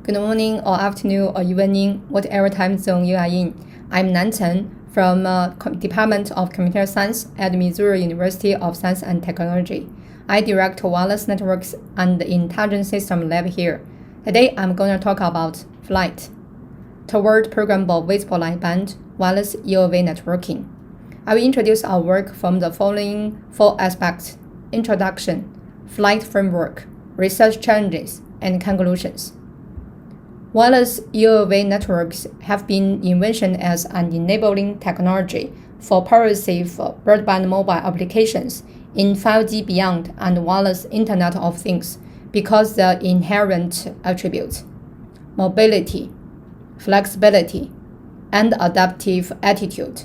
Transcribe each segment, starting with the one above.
Good morning or afternoon or evening, whatever time zone you are in. I'm Nan Cen from Department of Computer Science at Missouri University of Science and Technology. I direct Wireless Networks and Intelligent System Lab here. Today, I'm going to talk about FLIGHT, toward Programmable Visible Light Band Wireless UAV Networking. I will introduce our work from the following four aspects: introduction, FLIGHT framework, research challenges, and conclusions. Wireless UAV networks have been invented as an enabling technology for pervasive broadband mobile applications in 5G beyond and wireless Internet of Things because the inherent attributes, mobility, flexibility, and adaptive attitude.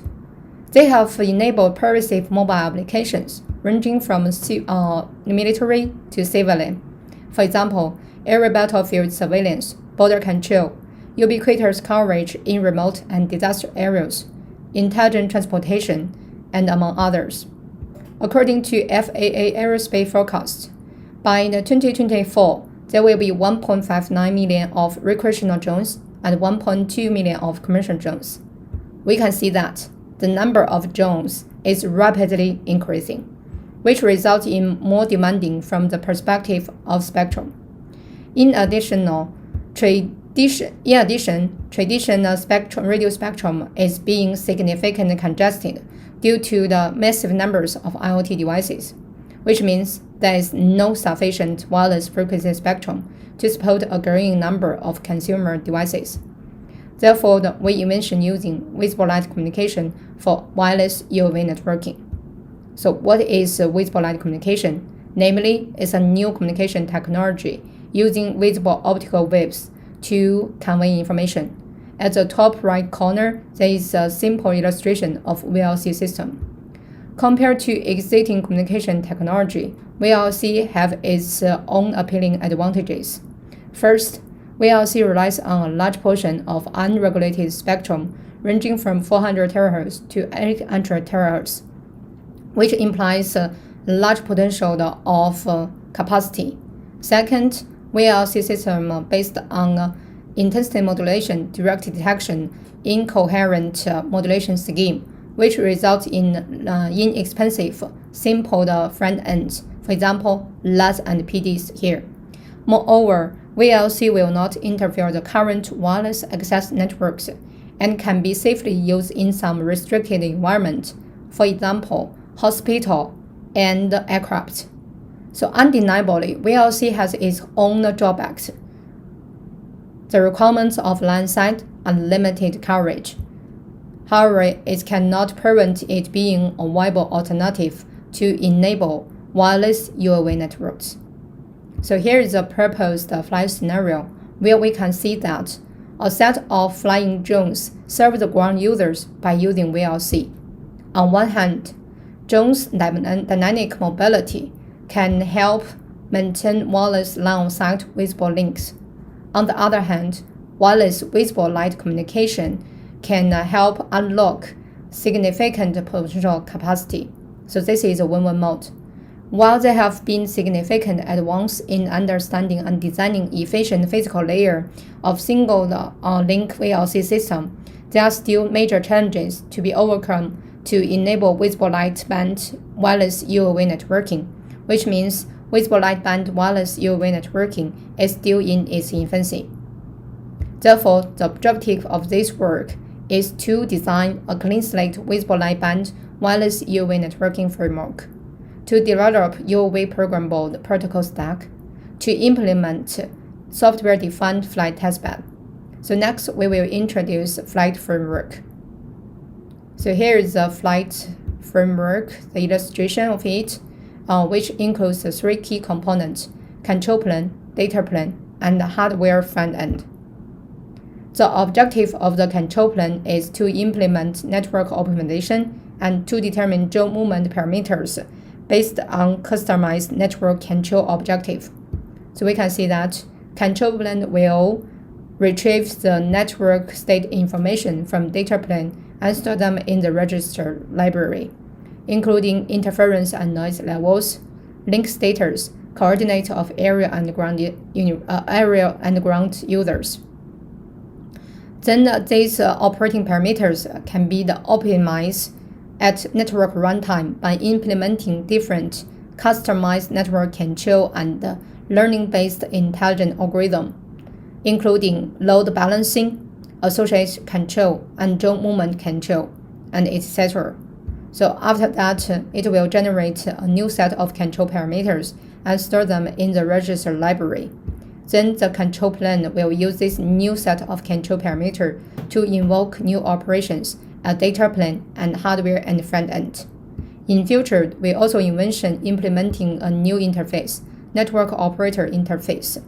They have enabled pervasive mobile applications ranging from military to civilian. For example, air battlefield surveillance, border control, ubiquitous coverage in remote and disaster areas, intelligent transportation, and among others. According to FAA aerospace forecasts, by 2024, there will be 1.59 million of recreational drones and 1.2 million of commercial drones. We can see that the number of drones is rapidly increasing, which results in more demanding from the perspective of spectrum. In addition, traditional radio spectrum is being significantly congested due to the massive numbers of IoT devices, which means there is no sufficient wireless frequency spectrum to support a growing number of consumer devices. Therefore, we envision using visible light communication for wireless UAV networking. So what is visible light communication? Namely, it's a new communication technology using visible optical waves to convey information. At the top right corner, there is a simple illustration of VLC system. Compared to existing communication technology, VLC have its own appealing advantages. First, VLC relies on a large portion of unregulated spectrum ranging from 400 THz to 800 THz, which implies a large potential of capacity. Second, VLC system based on intensity modulation direct detection incoherent modulation scheme, which results in inexpensive, simple front ends, for example, LUTs and PDs here. Moreover, VLC will not interfere the current wireless access networks and can be safely used in some restricted environment, for example, hospital and aircraft. So undeniably, VLC has its own drawbacks. The requirements of line sight and limited coverage. However, it cannot prevent it being a viable alternative to enable wireless UAV networks. So here is a proposed flight scenario where we can see that a set of flying drones serve the ground users by using VLC. On one hand, drones' dynamic mobility can help maintain wireless line-of-sight visible links. On the other hand, wireless visible light communication can help unlock significant potential capacity. So this is a win-win mode. While there have been significant advances in understanding and designing efficient physical layer of single link VLC system, there are still major challenges to be overcome to enable visible light band wireless UAV networking, which means visible light band wireless UAV networking is still in its infancy. Therefore, the objective of this work is to design a clean slate visible light band wireless UAV networking framework, to develop UAV programmable protocol stack, to implement software-defined flight testbed. So next, we will introduce flight framework. So here is the flight framework, the illustration of it, which includes the three key components: control plane, data plane, and the hardware front end. The objective of the control plane is to implement network optimization and to determine drone movement parameters based on customized network control objective. So we can see that control plane will retrieve the network state information from data plane and store them in the register library, including interference and noise levels, link status, coordinate of area and ground users. Then these operating parameters can be optimized at network runtime by implementing different customized network control and learning-based intelligent algorithm, including load balancing, association control, and zone movement control, and etc. So after that, it will generate a new set of control parameters and store them in the register library. Then the control plane will use this new set of control parameters to invoke new operations, a data plane, and hardware and front-end. In future, we also envision implementing a new interface, network operator interface.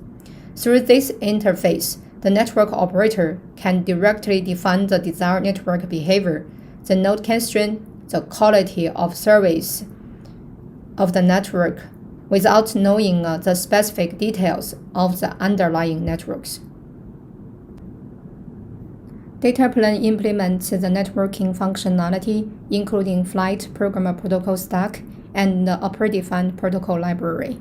Through this interface, the network operator can directly define the desired network behavior, the node constraint, the quality of service of the network, without knowing the specific details of the underlying networks. Data plane implements the networking functionality, including flight programmable protocol stack and the predefined protocol library.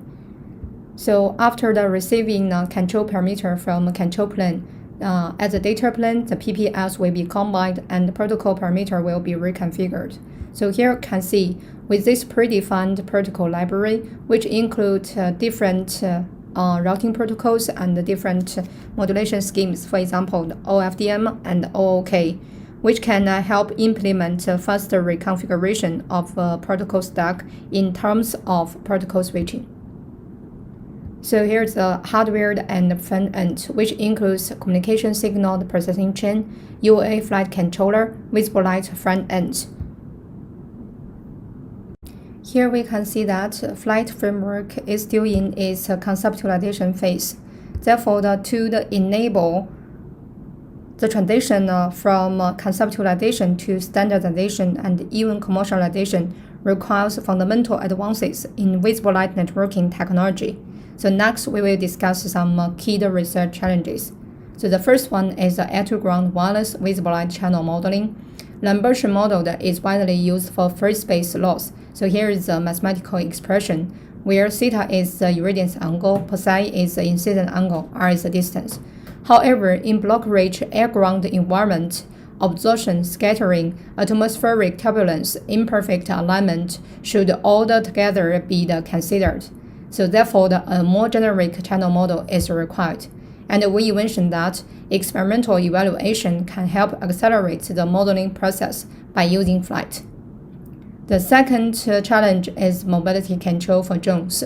So after the receiving control parameter from control plane, at the data plane, the PPLs will be combined and the protocol parameter will be reconfigured. So here you can see with this predefined protocol library, which includes different routing protocols and different modulation schemes, for example, the OFDM and OOK, which can help implement faster reconfiguration of protocol stack in terms of protocol switching. So here's the hardware and the front end, which includes communication signal processing chain, UA flight controller, visible light front end. Here we can see that flight framework is still in its conceptualization phase. Therefore, to enable the transition from conceptualization to standardization and even commercialization requires fundamental advances in visible light networking technology. So next, we will discuss some key research challenges. So the first one is the air-to-ground wireless visible light channel modeling. Lambert model that is widely used for free space loss. So here is a mathematical expression where theta is the irradiance angle, psi is the incident angle, r is the distance. However, in block-rich air-ground environment, absorption, scattering, atmospheric turbulence, imperfect alignment should all together be considered. So therefore, a more generic channel model is required. And we mentioned that experimental evaluation can help accelerate the modeling process by using flight. The second challenge is mobility control for drones.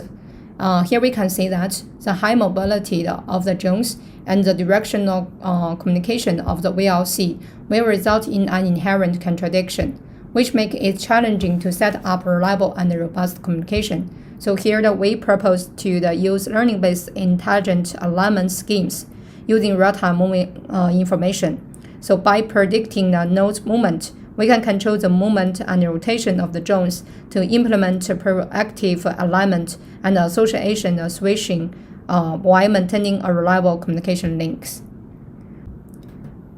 Here we can see that the high mobility of the drones and the directional communication of the VLC will result in an inherent contradiction, which makes it challenging to set up reliable and robust communication. So here we propose to use learning-based intelligent alignment schemes using real-time moving information. So by predicting the node's movement, we can control the movement and rotation of the drones to implement proactive alignment and association switching while maintaining a reliable communication links.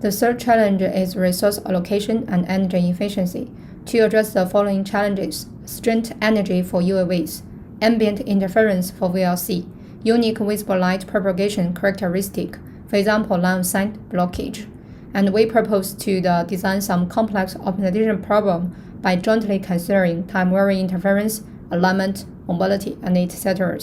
The third challenge is resource allocation and energy efficiency. To address the following challenges: strained energy for UAVs, ambient interference for VLC, unique visible light propagation characteristic, for example, line of sight blockage. And we propose to design some complex optimization problem by jointly considering time-varying interference, alignment, mobility, and etc.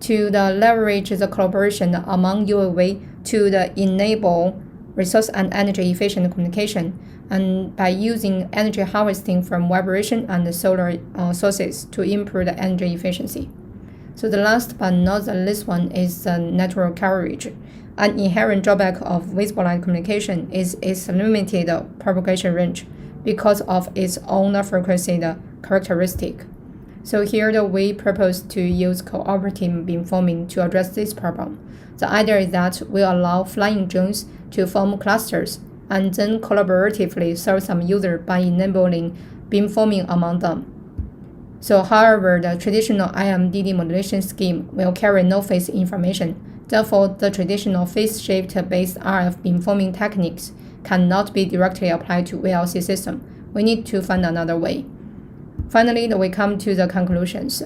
To leverage the collaboration among UAV to enable resource and energy efficient communication, and by using energy harvesting from vibration and solar sources to improve the energy efficiency. So the last but not the least one is network coverage. An inherent drawback of visible light communication is its limited propagation range because of its own frequency characteristic. So here we propose to use cooperative beamforming to address this problem. The idea is that we allow flying drones to form clusters and then collaboratively serve some user by enabling beamforming among them. So however, the traditional IMDD modulation scheme will carry no phase information. Therefore, the traditional phase shift-based RF beamforming techniques cannot be directly applied to VLC system. We need to find another way. Finally, we come to the conclusions.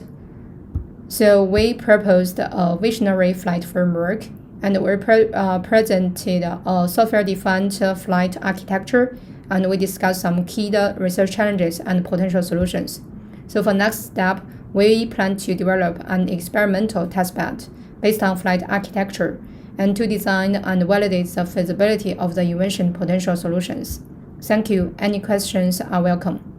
So we proposed a visionary flight framework, and we presented a software-defined flight architecture, and we discussed some key research challenges and potential solutions. So for next step, we plan to develop an experimental testbed based on flight architecture and to design and validate the feasibility of the invention potential solutions. Thank you. Any questions are welcome.